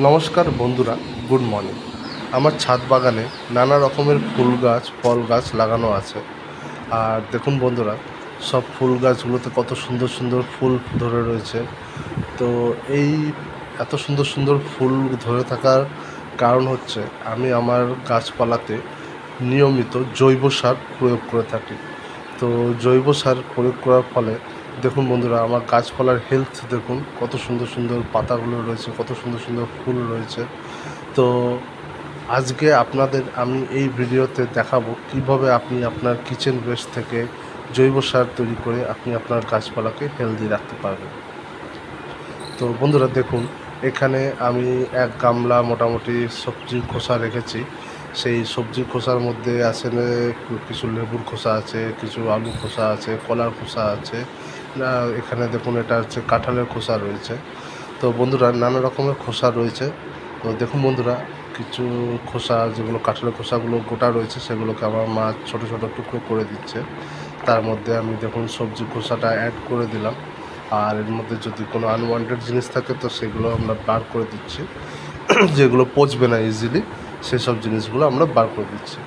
নমস্কার বন্ধুরা, good morning. আমার ছাদ বাগানে নানা রকমের ফুল গাছ, ফল গাছ লাগানো আছে। আর দেখুন বন্ধুরা, সব ফুল গাছগুলোতে কত সুন্দর সুন্দর ফুল ধরে রয়েছে। তো এই এত সুন্দর সুন্দর ফুল ধরে থাকার কারণ হচ্ছে আমি আমার গাছপালাতে নিয়মিত জৈব সার প্রয়োগ করে থাকি। তো জৈব সার প্রয়োগ করার ফলে দেখুন বন্ধুরা, আমার গাছপালার হেলথ দেখুন, কত সুন্দর সুন্দর পাতাগুলো রয়েছে, কত সুন্দর সুন্দর ফুল রয়েছে। তো আজকে আপনাদের আমি এই ভিডিওতে দেখাবো কিভাবে আপনি আপনার কিচেন ওয়েস্ট থেকে জৈব সার তৈরি করে আপনি আপনার গাছপালাকে হেলদি রাখতে পারবেন। তো বন্ধুরা দেখুন, এখানে আমি এক গামলা মোটামুটি সবজির খোসা রেখেছি। সেই সবজির খোসার মধ্যে আছে কিছু লেবুর খোসা আছে, কিছু আলু খোসা আছে, কলার খোসা আছে, এখানে দেখুন এটা হচ্ছে কাঁঠালের খোসা রয়েছে। তো বন্ধুরা নানা রকমের খোসা রয়েছে। তো দেখুন বন্ধুরা, কিছু খোসা যেগুলো কাঁঠালের খোসাগুলো গোটা রয়েছে সেগুলোকে আমার মা ছোট ছোট টুকরো করে দিচ্ছে। তার মধ্যে আমি দেখুন সবজির খোসাটা অ্যাড করে দিলাম। আর এর মধ্যে যদি কোনো আনওয়ান্টেড জিনিস থাকে তো সেগুলো আমরা বার করে দিচ্ছি। যেগুলো পচবে না ইজিলি, সেসব জিনিসগুলো আমরা বার করে দিচ্ছি।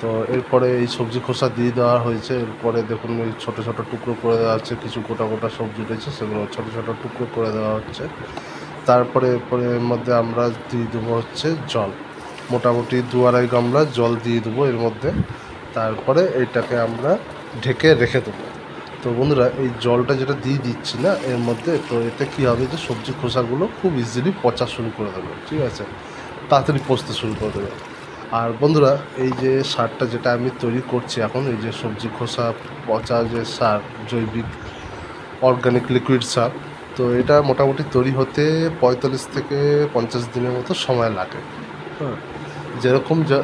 তো এরপরে এই সবজি খোসা দিয়ে দেওয়া হয়েছে। এরপরে দেখুন এই ছোটো ছোটো টুকরো করে দেওয়া হচ্ছে, কিছু গোটা গোটা সবজি রয়েছে সেগুলো ছোটো ছোটো টুকরো করে দেওয়া হচ্ছে। তারপরে এরপরে এর মধ্যে আমরা দিয়ে দেবো হচ্ছে জল, মোটামুটি 2-2.5 গামলা জল দিয়ে দেবো এর মধ্যে। তারপরে এইটাকে আমরা ঢেকে রেখে দেবো। তো বন্ধুরা, এই জলটা যেটা দিয়ে দিচ্ছি না এর মধ্যে, তো এতে কী হবে যে সবজি খোসাগুলো খুব ইজিলি পচা শুরু করে দেবে, ঠিক আছে, তাড়াতাড়ি পচতে শুরু করে দেবে। আর বন্ধুরা, এই যে সারটা যেটা আমি তৈরি করছি এখন, এই যে সবজি খোসা পচা যে সার, জৈবিক অর্গানিক লিকুইড সার, তো এটা মোটামুটি তৈরি হতে 45 থেকে 50 দিনের মতো সময় লাগে। হ্যাঁ, যেরকম যা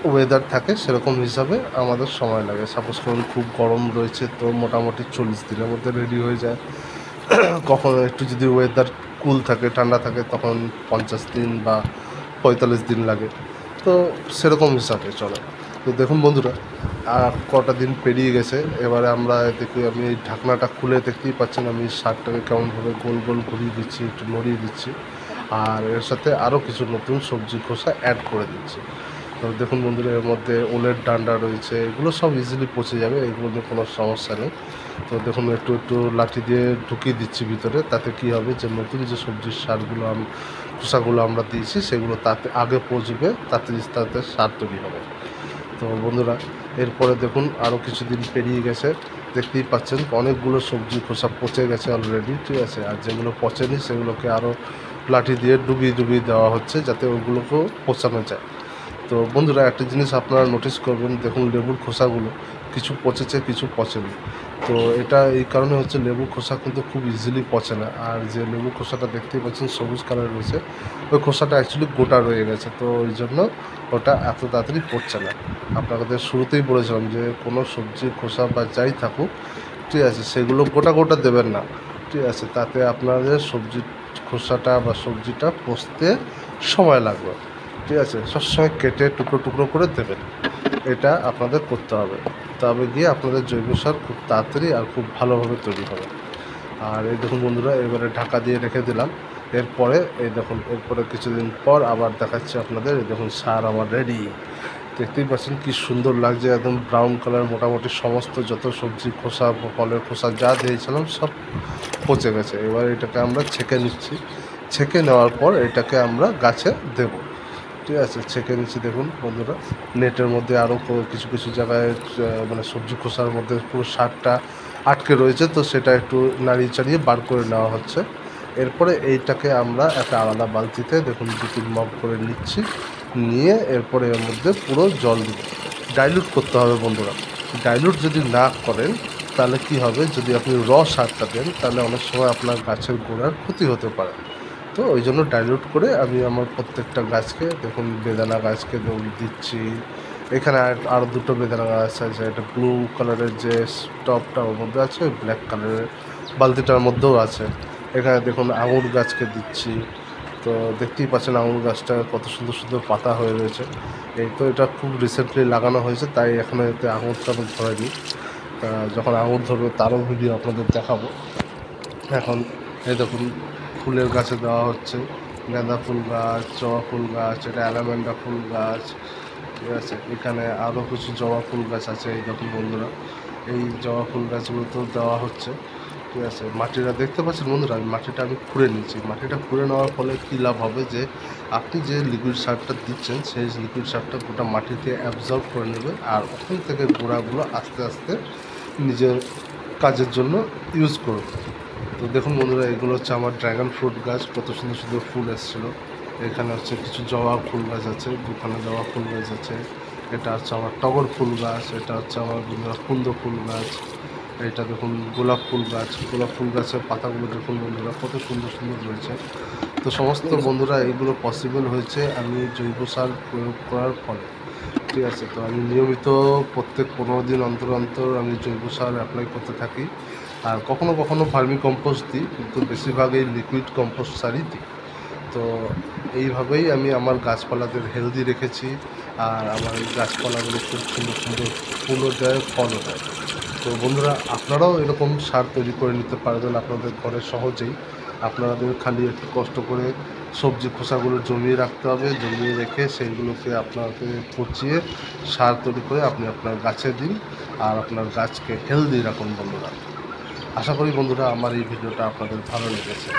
ওয়েদার থাকে সেরকম হিসাবে আমাদের সময় লাগে। সাপোজ করুন খুব গরম রয়েছে তো মোটামুটি 40 দিনের মধ্যে রেডি হয়ে যায়। কখনো একটু যদি ওয়েদার কুল থাকে, ঠান্ডা থাকে, তখন 50 দিন বা 45 দিন লাগে। তো সেরকম হিসাবে চলে। তো দেখুন বন্ধুরা, আর কটা দিন পেরিয়ে গেছে। এবারে আমরা দেখি, আমি এই ঢাকনাটা খুলে দেখতেই পাচ্ছেন আমি শাকটাকে কেমনভাবে গোল গোল ঘুরিয়ে দিচ্ছি, একটু নড়িয়ে দিচ্ছি। আর এর সাথে আরও কিছু নতুন সবজি খোসা অ্যাড করে দিচ্ছি। তো দেখুন বন্ধুরা, এর মধ্যে ওলের ডান্ডা রয়েছে, এগুলো সব ইজিলি পচে যাবে, এগুলো নিয়ে কোনো সমস্যা নেই। তো দেখুন একটু একটু লাঠি দিয়ে ঢুকিয়ে দিচ্ছি ভিতরে, তাতে কী হবে যে নতুন যে সবজির সারগুলো খোসাগুলো আমরা দিয়েছি সেগুলো তাতে আগে পচবে, তাতে সার তৈরি হবে। তো বন্ধুরা, এরপরে দেখুন আরও কিছুদিন পেরিয়ে গেছে, দেখতেই পাচ্ছেন অনেকগুলো সবজি খোসা পচে গেছে অলরেডি, ঠিক আছে। আর যেগুলো পচেনি সেগুলোকে আরও লাঠি দিয়ে ডুবিয়ে ডুবিয়ে দেওয়া হচ্ছে যাতে ওগুলোকেও পচানো যায়। তো বন্ধুরা, একটা জিনিস আপনারা নোটিস করবেন, দেখুন লেবুর খোসাগুলো কিছু পচেছে, কিছু পচেনি। তো এটা এই কারণে হচ্ছে লেবুর খোসা কিন্তু খুব ইজিলি পচে না। আর যে লেবুর খোসাটা দেখতেই পাচ্ছেন সবুজ কালার রয়েছে, ওই খোসাটা অ্যাকচুয়ালি গোটা রয়ে গেছে, তো ওই জন্য ওটা এত তাড়াতাড়ি পচছে না। আপনাদের শুরুতেই বলেছিলাম যে কোনো সবজির খোসা বা যাই থাকুক, ঠিক আছে, সেগুলো গোটা গোটা দেবেন না, ঠিক আছে, তাতে আপনাদের সবজির খোসাটা বা সবজিটা পচতে সময় লাগবে, ঠিক আছে। সবসময় কেটে টুকরো টুকরো করে দেবেন, এটা আপনাদের করতে হবে। তবে গিয়ে আপনাদের জৈব সার খুব তাড়াতাড়ি আর খুব ভালোভাবে তৈরি হবে। আর এই দেখুন বন্ধুরা, এবারে ঢাকা দিয়ে রেখে দিলাম। এরপরে এই দেখুন, এরপরে কিছুদিন পর আবার দেখাচ্ছি আপনাদের। এই দেখুন সার আমার রেডি, দেখতেই পাচ্ছেন কি সুন্দর লাগছে, একদম ব্রাউন কালার। মোটামুটি সমস্ত যত সবজি খোসা, ফলের খোসা যা দিয়েছিলাম সব পচে গেছে। এবার এটাকে আমরা ছেঁকে নিচ্ছি। ছেঁকে নেওয়ার পর এটাকে আমরা গাছে দেব, ঠিক আছে। ছেঁকে নিচ্ছি দেখুন বন্ধুরা, নেটের মধ্যে আরও কিছু কিছু জায়গায় মানে সবজি খোসার মধ্যে পুরো সারটা আটকে রয়েছে, তো সেটা একটু নাড়িয়ে চাড়িয়ে বার করে নেওয়া হচ্ছে। এরপরে এইটাকে আমরা একটা আলাদা বালতিতে দেখুন 2-3 মগ করে নিচ্ছি, নিয়ে এরপরে এর মধ্যে পুরো জল দিব। ডাইলুট করতে হবে বন্ধুরা। ডাইলুট যদি না করেন তাহলে কি হবে, যদি আপনি সারটা দেন তাহলে অনেক সময় আপনার গাছের গোড়ার ক্ষতি হতে পারে। তো ওই জন্য ডাইলুট করে আমি আমার প্রত্যেকটা গাছকে দেখুন, বেদানা গাছকে দিচ্ছি। এখানে আরও দুটো বেদানা গাছ আছে, একটা ব্লু কালারের যে টপটা ওর মধ্যে আছে, ওই ব্ল্যাক কালারের বালতিটার মধ্যেও আছে। এখানে দেখুন আঙুর গাছকে দিচ্ছি। তো দেখতেই পাচ্ছেন আঙুর গাছটা কত সুন্দর সুন্দর পাতা হয়ে রয়েছে। এই তো এটা খুব রিসেন্টলি লাগানো হয়েছে, তাই এখনও এতে আঙুরটা ধরেনি। তা যখন আঙুর ধরবে তারও ভিডিও আপনাদের দেখাবো। এখন এই দেখুন ফুলের গাছে দেওয়া হচ্ছে, গাঁদা ফুল গাছ, জবা ফুল গাছ, এটা অ্যালামেন্ডা ফুল গাছ, ঠিক আছে। এখানে আরও কিছু জবা ফুল গাছ আছে, এই দেখুন বন্ধুরা, এই জবা ফুল গাছগুলোতেও দেওয়া হচ্ছে, ঠিক আছে। মাটিটা দেখতে পাচ্ছেন বন্ধুরা, মাটিটা আমি খুঁড়ে নিচ্ছি। মাটিটা খুঁড়ে নেওয়ার ফলে কী লাভ হবে, যে আপনি যে লিকুইড সারটা দিচ্ছেন সেই লিকুইড সারটা গোটা মাটিতে অ্যাবজর্ব করে নেবে, আর ওখান থেকে গোড়াগুলো আস্তে আস্তে নিজের কাজের জন্য ইউজ করবে। তো দেখুন বন্ধুরা, এগুলো হচ্ছে আমার ড্রাগন ফ্রুট গাছ, কত সুন্দর সুন্দর ফুল এসেছিলো। এখানে হচ্ছে কিছু জবা ফুল গাছ আছে, দুখানে জবা ফুল গাছ আছে। এটা হচ্ছে আমার টগর ফুল গাছ, এটা হচ্ছে আমার বন্ধুরা কুন্দ ফুল গাছ, এটা দেখুন গোলাপ ফুল গাছ। গোলাপ ফুল গাছের পাতাগুলো দেখুন বন্ধুরা কত সুন্দর সুন্দর রয়েছে। তো সমস্ত বন্ধুরা এইগুলো পসিবল হয়েছে আমি জৈব সার প্রয়োগ করার ফলে, ঠিক আছে। তো আমি নিয়মিত প্রত্যেক 15 দিন অন্তর অন্তর আমি জৈব সার অ্যাপ্লাই করতে থাকি, আর কখনো কখনো ভার্মি কম্পোস্ট দিই, কিন্তু বেশিরভাগই লিকুইড কম্পোস্ট সারই দিই। তো এইভাবেই আমি আমার গাছপালাদের হেলদি রেখেছি, আর আমার এই গাছপালাগুলো খুব সুন্দর সুন্দর ফুলও দেয়, ফলও দেয়। তো বন্ধুরা, আপনারাও এরকম সার তৈরি করে নিতে পারবেন আপনাদের ঘরে সহজেই। আপনাদের খালি একটু কষ্ট করে সবজি খোসাগুলো জমিয়ে রাখতে হবে, জমিয়ে রেখে সেইগুলোকে আপনাকে পচিয়ে সার তৈরি করে আপনি আপনার গাছে দিন, আর আপনার গাছকে হেলদি রাখুন বন্ধুরা। আশা করি বন্ধুরা আমার এই ভিডিওটা আপনাদের ভালো লেগেছে।